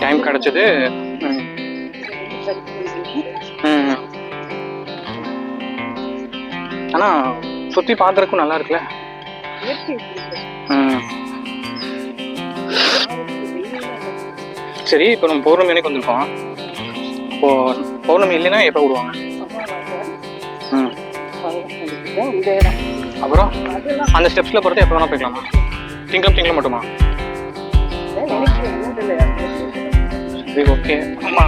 Time கிடைச்சது. ஆனா சுத்தி பாக்குறதுக்கும் நல்லா இருக்குல்ல. சரி, இப்போ நம்ம பௌர்ணமி அன்னைக்கு வந்திருக்கோம். இப்போ பௌர்ணமி இல்லைன்னா எப்போ விடுவாங்க? அப்புறம் அந்த ஸ்டெப்ஸ்ல பொறுத்து எப்போ வேணா போய்க்கலாமா? திங்களும் மட்டுமா? சரி, ஓகே. ஆமா.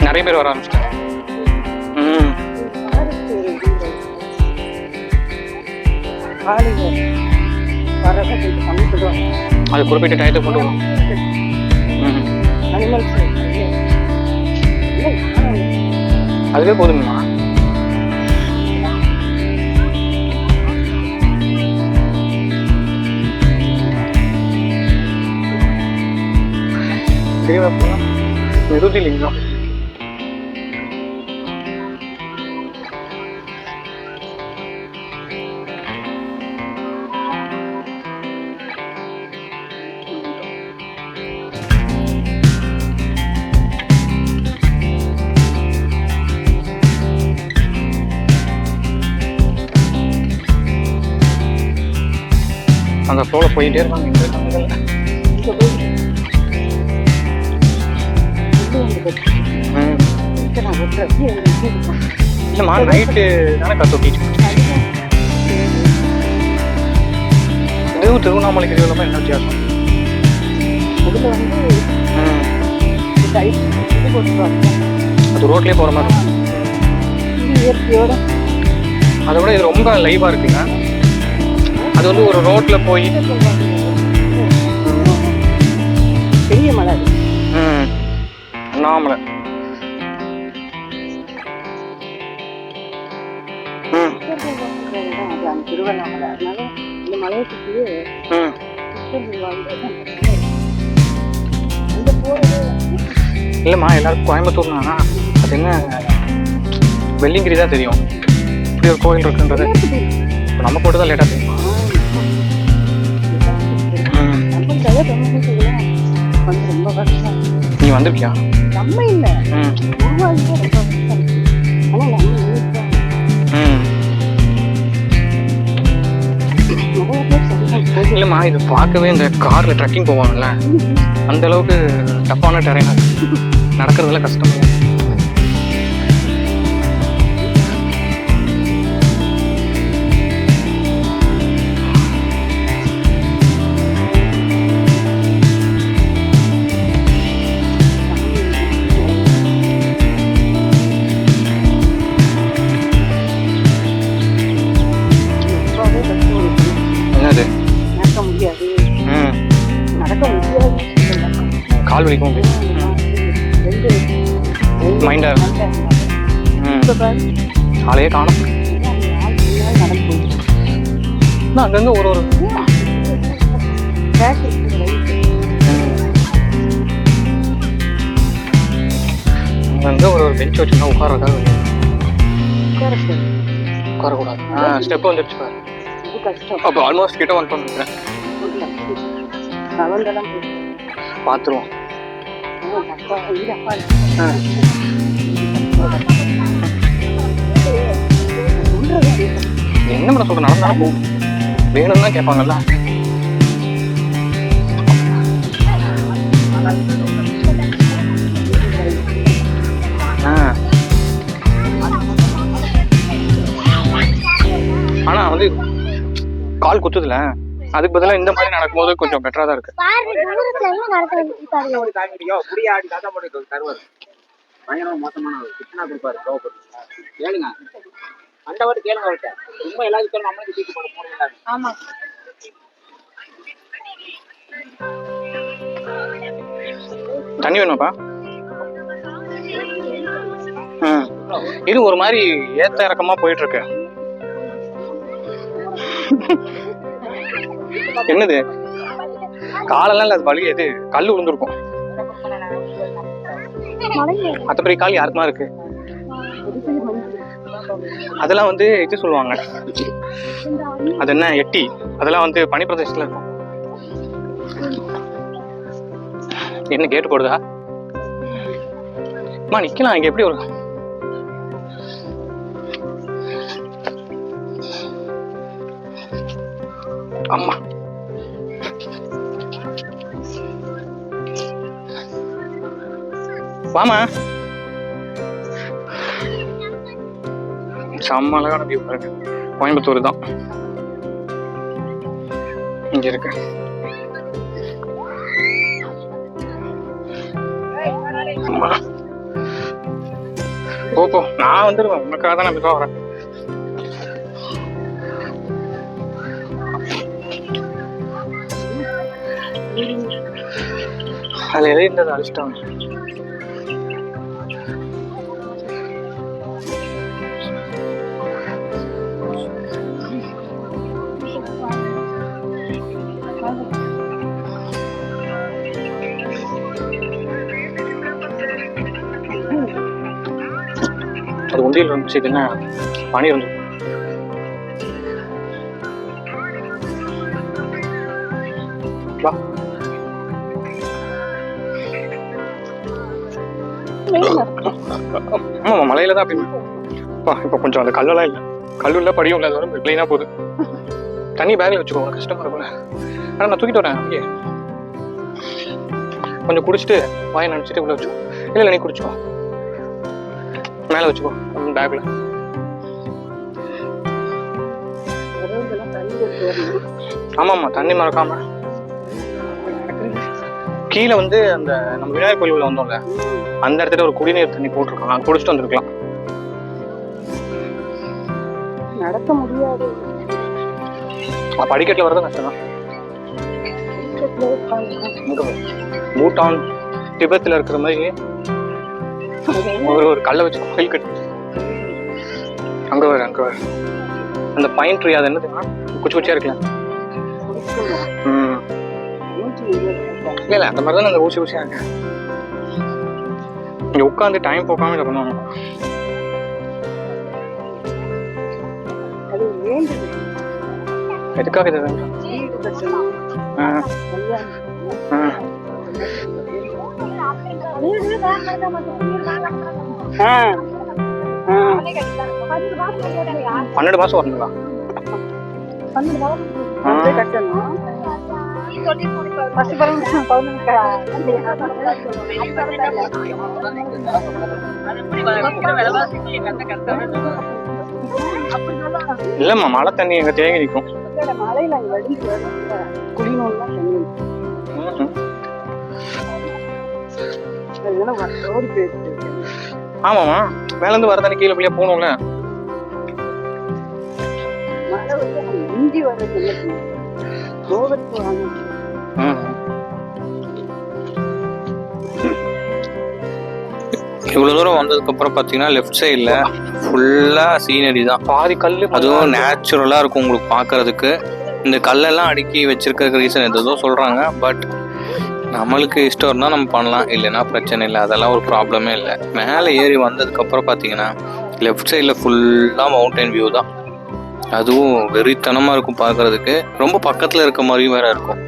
நிறைய பேர் வர ஆரம்பிச்சிட்டாங்க. அது குறிப்பிட்ட டயத்தை போட்டுவோம். அதுவே போதுங்களா? நிருதி லிங்கம். அந்த ஃப்ளோல போயிட்டே இருக்காங்க. இல்லம்மா, நைட்டு தானே கத்தொட்டிட்டு இதுவும் திருவண்ணாமலைக்கு இதுவும் என்ன வித்தியாசம்? அது ரோட்லயே போற மாதிரி அதை விட இது ரொம்ப லைவா இருக்குங்க. அது வந்து ஒரு ரோட்ல போய் பெரிய மலை. அண்ணாமலை. திருவண்ணாமலை. அதனால இந்த மலையை சுற்றியே இல்லைம்மா, எல்லாருக்கும் கோயம்புத்தூர்னா அது என்ன வெள்ளிங்கிரி தான் தெரியும். இப்படி ஒரு கோயில் இருக்குன்றது நம்ம போட்டு தான் லேட்டாக தெரியும். நீ வந்திருக்கியா? நம்ம இல்லை, இல்லைம்மா, இது பார்க்கவே இந்த கார்ல ட்ரக்கிங் போவாங்கல்ல அந்த அளவுக்கு டஃப்பான டெரைன். நடக்கிறதுல கஷ்டம். கால் வலிக்கும். மைண்டா ஆளையே காணும். அங்கங்க ஒரு அங்கங்க ஒரு பெஞ்ச் வச்சுருந்தா உட்கார்றதுக்காக உட்காரக்கூடாது. ஸ்டெப் வந்துடுச்சு பாரு. அப்போ ஆல்மோஸ்ட் கிட்ட வந்துட்டோம் நினைக்கிறேன். பார்த்துருவோம். என்ன பண்ண சொல்ற? நடந்தாலும் போகும். வேணும்னா கேட்பாங்கல்ல. ஆனா வந்து கால் குத்துதுல, அதுக்கு பதிலாக இந்த மாதிரி நடக்கும்போது கொஞ்சம் பெட்டரா தான் இருக்கு. தண்ணி வேணும்ப்பா. இது ஒரு மாதிரி ஏத்த இறக்கமா போயிட்டு இருக்கு. என்னது காலெல்லாம் இல்ல, அது வலி. எது கல்லு விழுந்திருக்கும். மற்றபடி கால் யாருக்குமா இருக்கு. அதெல்லாம் வந்து இது சொல்லுவாங்க, அது என்ன எட்டி, அதெல்லாம் வந்து பனி பிரதேசத்துல இருக்கும். என்ன கேட்டு போடுதா அம்மா? நிக்கலாம் இங்க எப்படி ஒரு அம்மா வாமா. செம்ம அழகான வியூ பாருங்க. கோயம்புத்தூர் தான் இங்க இருக்கு. போ நான் வந்துடுவேன், உனக்காக தான் நான் மெதுவாக வரேன். அதில் எதை இருந்தது அழிச்சிட்டாங்க. அது உண்டியில் இருந்துச்சு, இது என்ன பனி இருந்து. ஆமா மலையில தான் அப்படி. இப்போ கொஞ்சம் அந்த கல்லெல்லாம் இல்லை, கல்லு இல்லை படியும் இல்லை, அது வரும் கிளீனாக போகுது. தண்ணி பேக்கில் வச்சுக்கோங்க, கஷ்டமா இருக்கும்ல. ஆனால் நான் தூக்கிட்டு வரேன் அப்படியே. கொஞ்சம் குடிச்சிட்டு வாயை நினச்சிட்டு இவ்வளோ வச்சுக்கோ. இல்லை நீ குடிச்சுக்கோ, மேலே வச்சுக்கோ பேக்ல. ஆமாம்மா தண்ணி மறக்காம. கீழே வந்து அந்த நம்ம விநாயகர் கோயில் உள்ள வந்தோம்ல, அந்த இடத்துல ஒரு குடிநீர் தண்ணி போட்டிருக்காங்க, அங்கே குடிச்சிட்டு வந்துருக்கலாம். நடக்க முடியாது, படிக்கட்டில் வரதான் கஷ்டம் தான். பூட்டான் திபெத்தில் இருக்கிற மாதிரி ஒரு கல்லை வச்சு கோயில் கட்டு. அங்க வர அந்த பைன் ட்ரீ, அது என்ன தெரியுமா, குச்சி குச்சியா இருக்கலாம். இல்ல அந்த மாதிரி தான் அந்த ஊசி ஊசியா இருக்கு. இங்க உட்காந்து டைம் போக்காம இதை பண்ணுவாங்க. எதுக்காக இது வேண்டும்? பன்னெண்டு மாசம் வரணுங்களா? இல்லம்மா மழை தண்ணி எங்க தேங்கி நிற்கும். ஆமாமா மேல இருந்து வர தண்ணி கீழே பிள்ளைய போகணும்ல. இவ்வளவு தூரம் வந்ததுக்கு அப்புறம் பாத்தீங்கன்னா லெஃப்ட் சைட்ல ஃபுல்லா சீனரி தான், பாதி கல்லு. அதுவும் நேச்சுரலா இருக்கும் உங்களுக்கு பாக்குறதுக்கு. இந்த கல்லெல்லாம் அடுக்கி வச்சிருக்க ரீசன் எதோ சொல்றாங்க, பட் நம்மளுக்கு இஷ்டம் இருந்தா நம்ம பண்ணலாம், இல்லைன்னா பிரச்சனை இல்லை, அதெல்லாம் ஒரு ப்ராப்ளமே இல்லை. மேலே ஏறி வந்ததுக்கு அப்புறம் பாத்தீங்கன்னா லெஃப்ட் சைட்ல ஃபுல்லா மவுண்டைன் வியூ தான், அதுவும் வெறித்தனமா இருக்கும் பார்க்கறதுக்கு. ரொம்ப பக்கத்துல இருக்க மாதிரியும் வேற இருக்கும்.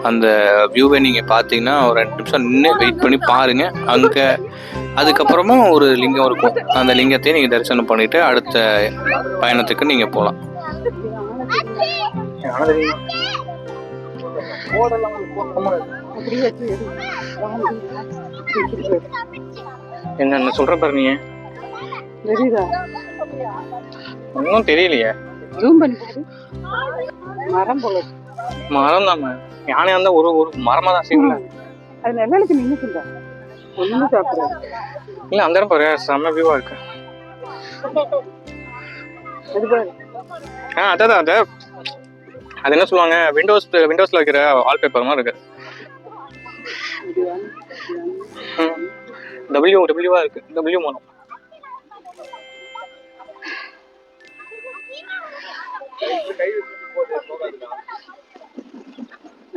அந்த வியூவை நீங்க பாத்தீங்கன்னா ஒரு 2 நிமிஷம் நின்று வெயிட் பண்ணி பாருங்க. அங்க அதுக்கப்புறமா ஒரு லிங்கம் இருக்கும், அந்த லிங்கத்தையும் நீங்க தரிசனம் பண்ணிட்டு அடுத்த பயணத்துக்கு நீங்க போகலாம். என்ன சொல்ற பாரு, நீ ஒன்னும் தெரியலையே. மரம் போல மரம் தான், யானை அந்த ஒரு ஒரு மரமா தான் செய்யல. அது நிழலுக்கு நின்னுக்குங்க, ஒண்ணு சாப்பிடுறது இல்ல. அந்த இடம் பாரு செம்ம வியூவா இருக்கு. அதான் அந்த அது என்ன சொல்லுவாங்க, விண்டோஸ்ல வைக்கிற வால்பேப்பர் மாதிரி இருக்கு. டபிள்யூவா இருக்கு, டபிள்யூ மனம்.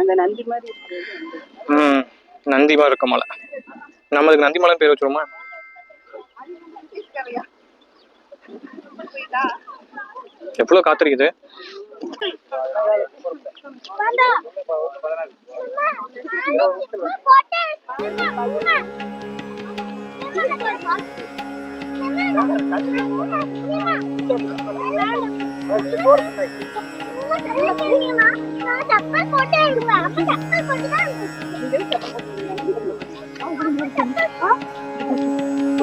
அந்த நந்தி மாதிரி இருக்கு. நந்தி மாதிரி இருக்க மலை. நம்மளுக்கு நந்தி மலைன்னு பேர் வச்சிருமா? எவ்வளவு காத்திருக்குது.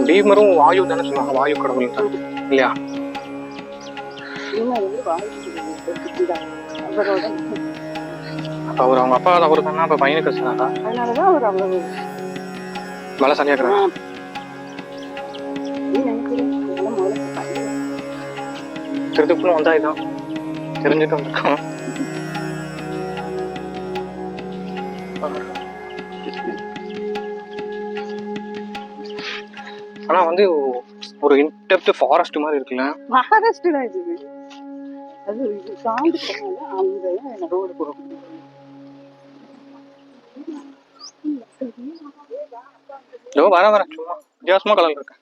பீமரும் வாயு தானே சொல்லுவாங்க, வாயு கடவுள் தான் இல்லையா? அப்ப அவர் அவங்க அப்பா அவரு தானே, அப்ப பையனுக்கு வச்சுனாக்கா அதனாலதான் அவர் அவ்வளவு மலை சரியாக்குறாங்க. திருத்துப்புன்னு வந்தா இதான் தெரிஞ்சுட்டு வந்திருக்கோம். ஆனா வந்து ஒரு இன்டெப்த் ஃபாரஸ்ட் மாதிரி இருக்குல்ல. மகாராஷ்டிரா தான் இது. அது இது சாந்து போனால அந்த ரோடு போகும். வர சும்மா வித்தியாசமா கலர் இருக்கு.